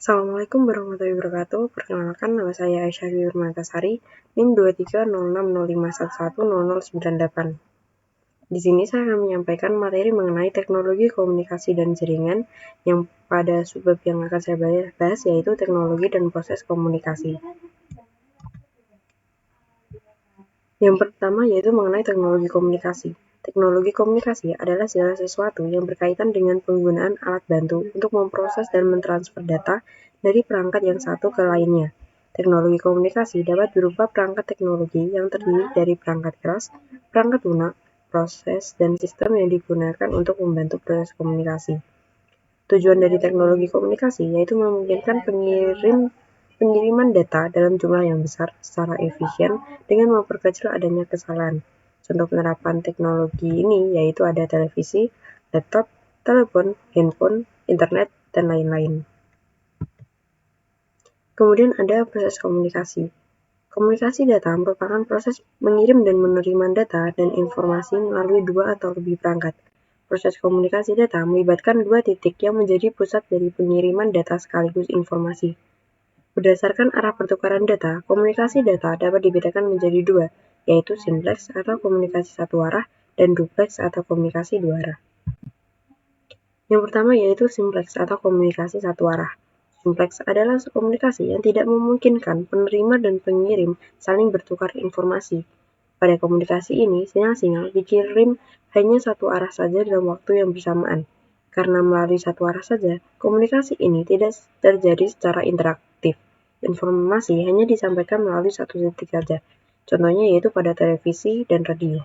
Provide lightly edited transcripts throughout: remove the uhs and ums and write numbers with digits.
Assalamualaikum warahmatullahi wabarakatuh. Perkenalkan, nama saya Aisyah Dwi Nurmantasari, NIM 230605110098. Di sini saya akan menyampaikan materi mengenai teknologi komunikasi dan jaringan yang pada subbab yang akan saya bahas yaitu teknologi dan proses komunikasi. Yang pertama yaitu mengenai teknologi komunikasi. Teknologi komunikasi adalah segala sesuatu yang berkaitan dengan penggunaan alat bantu untuk memproses dan mentransfer data dari perangkat yang satu ke lainnya. Teknologi komunikasi dapat berupa perangkat teknologi yang terdiri dari perangkat keras, perangkat lunak, proses, dan sistem yang digunakan untuk membantu proses komunikasi. Tujuan dari teknologi komunikasi yaitu memungkinkan pengiriman data dalam jumlah yang besar secara efisien dengan memperkecil adanya kesalahan. Contoh penerapan teknologi ini yaitu ada televisi, laptop, telepon, handphone, internet, dan lain-lain. Kemudian ada proses komunikasi. Komunikasi data merupakan proses mengirim dan menerima data dan informasi melalui dua atau lebih perangkat. Proses komunikasi data melibatkan dua titik yang menjadi pusat dari pengiriman data sekaligus informasi. Berdasarkan arah pertukaran data, komunikasi data dapat dibedakan menjadi dua, yaitu simplex atau komunikasi satu arah dan duplex atau komunikasi dua arah. Yang pertama yaitu simplex atau komunikasi satu arah. Simplex adalah komunikasi yang tidak memungkinkan penerima dan pengirim saling bertukar informasi. Pada komunikasi ini, sinyal-sinyal dikirim hanya satu arah saja dalam waktu yang bersamaan. Karena melalui satu arah saja, komunikasi ini tidak terjadi secara interaktif. Informasi hanya disampaikan melalui satu titik saja. Contohnya yaitu pada televisi dan radio.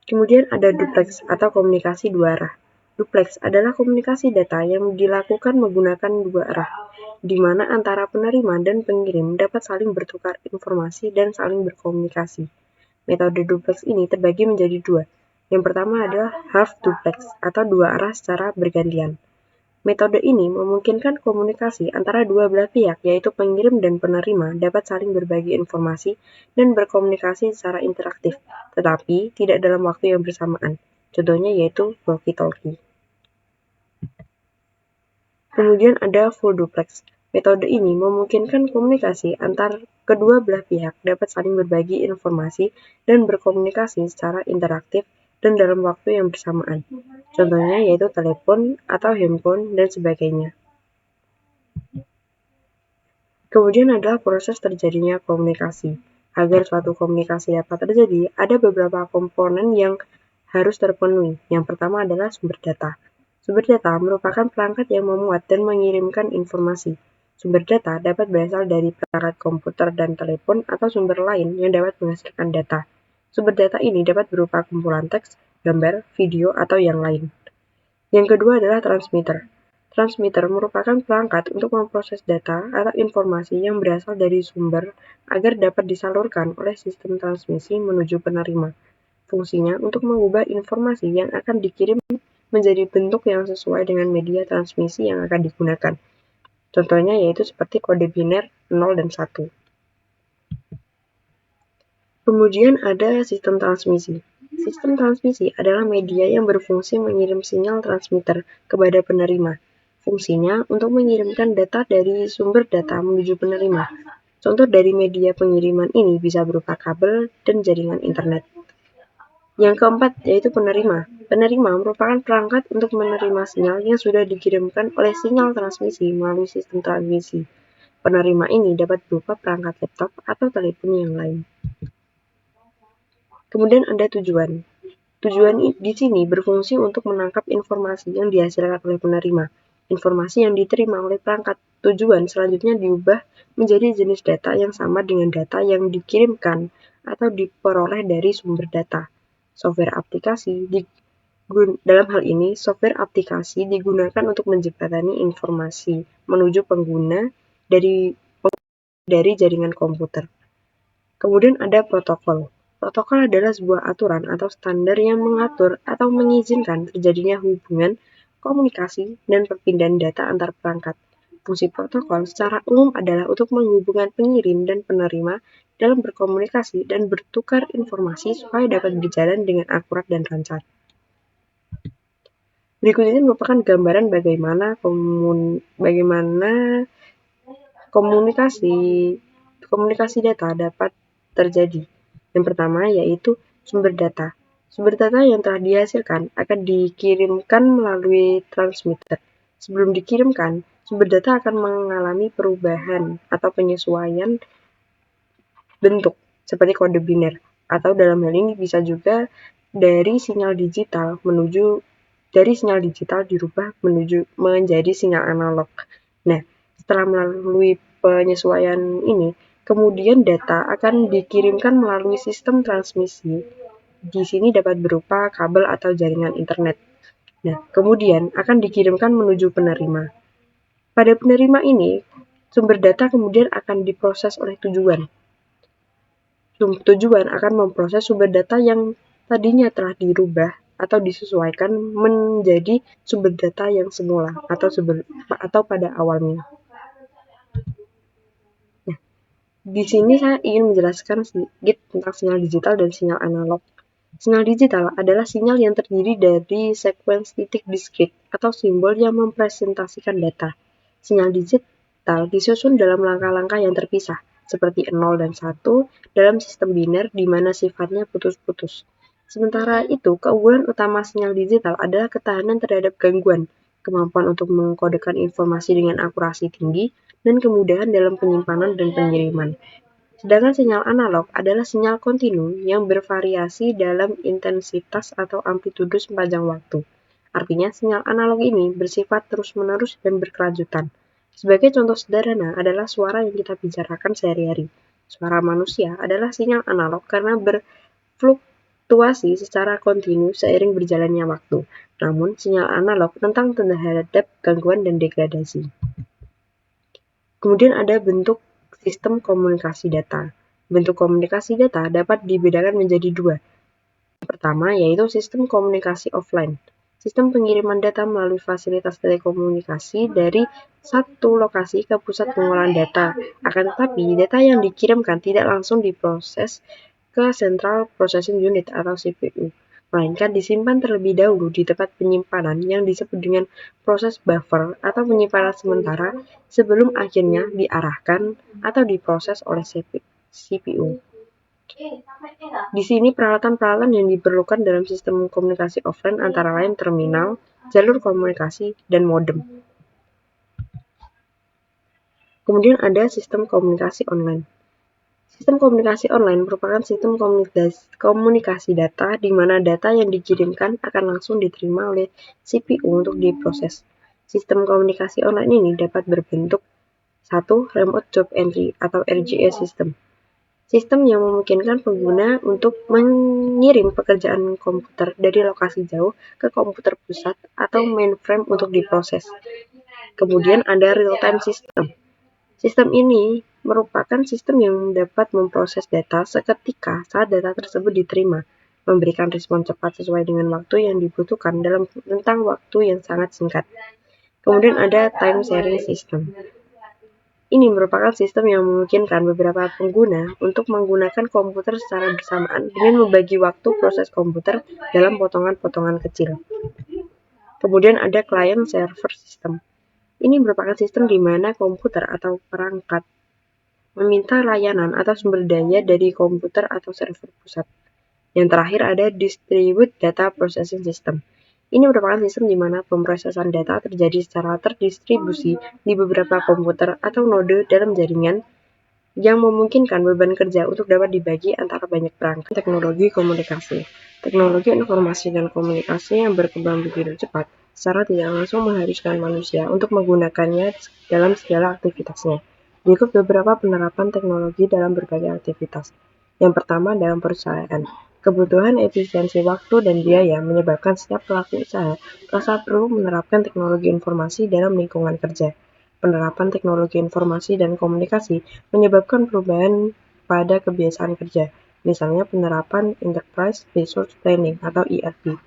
Kemudian ada duplex atau komunikasi dua arah. Duplex adalah komunikasi data yang dilakukan menggunakan dua arah, di mana antara penerima dan pengirim dapat saling bertukar informasi dan saling berkomunikasi. Metode duplex ini terbagi menjadi dua. Yang pertama adalah half duplex atau dua arah secara bergantian. Metode ini memungkinkan komunikasi antara dua belah pihak, yaitu pengirim dan penerima, dapat saling berbagi informasi dan berkomunikasi secara interaktif, tetapi tidak dalam waktu yang bersamaan. Contohnya yaitu walkie-talkie. Kemudian ada full duplex. Metode ini memungkinkan komunikasi antar kedua belah pihak dapat saling berbagi informasi dan berkomunikasi secara interaktif dan dalam waktu yang bersamaan. Contohnya yaitu telepon atau handphone dan sebagainya. Kemudian adalah proses terjadinya komunikasi. Agar suatu komunikasi dapat terjadi, ada beberapa komponen yang harus terpenuhi. Yang pertama adalah sumber data. Sumber data merupakan perangkat yang memuat dan mengirimkan informasi. Sumber data dapat berasal dari perangkat komputer dan telepon atau sumber lain yang dapat menghasilkan data. Sumber data ini dapat berupa kumpulan teks, gambar, video, atau yang lain. Yang kedua adalah transmitter. Transmitter merupakan perangkat untuk memproses data atau informasi yang berasal dari sumber agar dapat disalurkan oleh sistem transmisi menuju penerima. Fungsinya untuk mengubah informasi yang akan dikirim menjadi bentuk yang sesuai dengan media transmisi yang akan digunakan. Contohnya yaitu seperti kode biner 0 dan 1. Kemudian ada sistem transmisi. Sistem transmisi adalah media yang berfungsi mengirim sinyal transmitter kepada penerima. Fungsinya untuk mengirimkan data dari sumber data menuju penerima. Contoh dari media pengiriman ini bisa berupa kabel dan jaringan internet. Yang keempat yaitu penerima. Penerima merupakan perangkat untuk menerima sinyal yang sudah dikirimkan oleh sinyal transmisi melalui sistem transmisi. Penerima ini dapat berupa perangkat laptop atau telepon yang lain. Kemudian ada tujuan. Tujuan di sini berfungsi untuk menangkap informasi yang dihasilkan oleh penerima. Informasi yang diterima oleh perangkat tujuan selanjutnya diubah menjadi jenis data yang sama dengan data yang dikirimkan atau diperoleh dari sumber data. Software aplikasi dalam hal ini, software aplikasi digunakan untuk menjembatani informasi menuju pengguna dari jaringan komputer. Kemudian ada protokol. Protokol adalah sebuah aturan atau standar yang mengatur atau mengizinkan terjadinya hubungan, komunikasi, dan perpindahan data antar perangkat. Fungsi protokol secara umum adalah untuk menghubungkan pengirim dan penerima dalam berkomunikasi dan bertukar informasi supaya dapat berjalan dengan akurat dan lancar. Berikut ini merupakan gambaran bagaimana komunikasi data dapat terjadi. Yang pertama yaitu sumber data. Sumber data yang telah dihasilkan akan dikirimkan melalui transmitter. Sebelum dikirimkan, sumber data akan mengalami perubahan atau penyesuaian bentuk seperti kode biner, atau dalam hal ini bisa juga dari sinyal digital dirubah menjadi sinyal analog. Nah, setelah melalui penyesuaian ini, kemudian data akan dikirimkan melalui sistem transmisi. Di sini dapat berupa kabel atau jaringan internet. Nah, kemudian akan dikirimkan menuju penerima. Pada penerima ini, sumber data kemudian akan diproses oleh tujuan. Tujuan akan memproses sumber data yang tadinya telah dirubah atau disesuaikan menjadi sumber data yang semula atau pada awalnya. Nah, di sini saya ingin menjelaskan sedikit tentang sinyal digital dan sinyal analog. Sinyal digital adalah sinyal yang terdiri dari sekuens titik diskrit atau simbol yang mempresentasikan data. Sinyal digital disusun dalam langkah-langkah yang terpisah, seperti 0 dan 1 dalam sistem biner di mana sifatnya putus-putus. Sementara itu, keunggulan utama sinyal digital adalah ketahanan terhadap gangguan, kemampuan untuk mengkodekan informasi dengan akurasi tinggi, dan kemudahan dalam penyimpanan dan pengiriman. Sedangkan sinyal analog adalah sinyal kontinu yang bervariasi dalam intensitas atau amplitudo sepanjang waktu. Artinya, sinyal analog ini bersifat terus-menerus dan berkelanjutan. Sebagai contoh sederhana adalah suara yang kita bicarakan sehari-hari. Suara manusia adalah sinyal analog karena berfluktuasi secara kontinu seiring berjalannya waktu. Namun, sinyal analog rentan terhadap gangguan dan degradasi. Kemudian ada bentuk sistem komunikasi data. Bentuk komunikasi data dapat dibedakan menjadi dua. Yang pertama yaitu sistem komunikasi offline. Sistem pengiriman data melalui fasilitas telekomunikasi dari satu lokasi ke pusat pengolahan data. Akan tetapi, data yang dikirimkan tidak langsung diproses ke Central Processing Unit atau CPU, melainkan disimpan terlebih dahulu di tempat penyimpanan yang disebut dengan proses buffer atau penyimpanan sementara sebelum akhirnya diarahkan atau diproses oleh CPU. Di sini peralatan-peralatan yang diperlukan dalam sistem komunikasi offline antara lain terminal, jalur komunikasi, dan modem. Kemudian ada sistem komunikasi online. Sistem komunikasi online merupakan sistem komunikasi data di mana data yang dikirimkan akan langsung diterima oleh CPU untuk diproses. Sistem komunikasi online ini dapat berbentuk 1. Remote Job Entry atau RJE System. Sistem yang memungkinkan pengguna untuk mengirim pekerjaan komputer dari lokasi jauh ke komputer pusat atau mainframe untuk diproses. Kemudian ada real-time system. Sistem ini merupakan sistem yang dapat memproses data seketika saat data tersebut diterima, memberikan respon cepat sesuai dengan waktu yang dibutuhkan dalam rentang waktu yang sangat singkat. Kemudian ada time sharing system. Ini merupakan sistem yang memungkinkan beberapa pengguna untuk menggunakan komputer secara bersamaan dengan membagi waktu proses komputer dalam potongan-potongan kecil. Kemudian ada client server system. Ini merupakan sistem di mana komputer atau perangkat meminta layanan atau sumber daya dari komputer atau server pusat. Yang terakhir ada Distributed Data Processing System. Ini merupakan sistem di mana pemrosesan data terjadi secara terdistribusi di beberapa komputer atau node dalam jaringan yang memungkinkan beban kerja untuk dapat dibagi antara banyak perangkat. Teknologi komunikasi. Teknologi informasi dan komunikasi yang berkembang begitu cepat secara tidak langsung mengharuskan manusia untuk menggunakannya dalam segala aktivitasnya. Berikut beberapa penerapan teknologi dalam berbagai aktivitas. Yang pertama dalam perusahaan. Kebutuhan efisiensi waktu dan biaya menyebabkan setiap pelaku usaha merasa perlu menerapkan teknologi informasi dalam lingkungan kerja. Penerapan teknologi informasi dan komunikasi menyebabkan perubahan pada kebiasaan kerja, misalnya penerapan Enterprise Resource Planning atau ERP.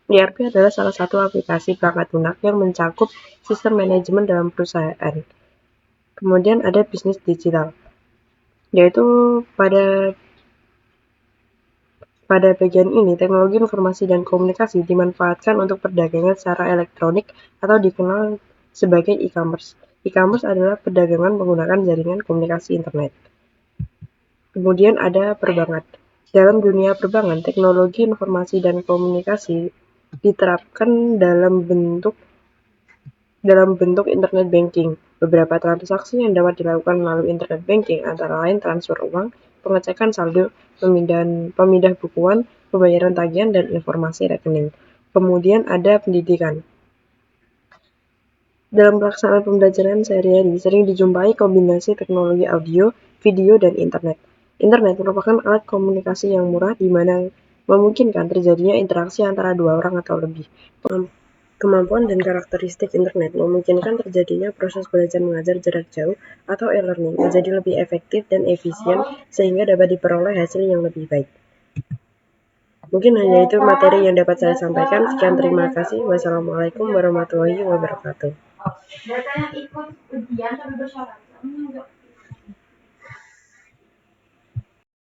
ERP adalah salah satu aplikasi perangkat lunak yang mencakup sistem manajemen dalam perusahaan. Kemudian ada bisnis digital, yaitu pada Pada bagian ini, teknologi informasi dan komunikasi dimanfaatkan untuk perdagangan secara elektronik atau dikenal sebagai e-commerce. E-commerce adalah perdagangan menggunakan jaringan komunikasi internet. Kemudian ada perbankan. Dalam dunia perbankan, teknologi informasi dan komunikasi diterapkan dalam bentuk internet banking. Beberapa transaksi yang dapat dilakukan melalui internet banking antara lain transfer uang, pengecekan saldo, pemindah bukuan, pembayaran tagihan, dan informasi rekening. Kemudian ada pendidikan. Dalam pelaksanaan pembelajaran sehari-hari, sering dijumpai kombinasi teknologi audio, video, dan internet. Internet merupakan alat komunikasi yang murah di mana memungkinkan terjadinya interaksi antara dua orang atau lebih. Kemampuan dan karakteristik internet memungkinkan terjadinya proses belajar mengajar jarak jauh atau e-learning menjadi lebih efektif dan efisien sehingga dapat diperoleh hasil yang lebih baik. Mungkin hanya itu materi yang dapat saya sampaikan. Sekian, terima kasih. Wassalamualaikum warahmatullahi wabarakatuh.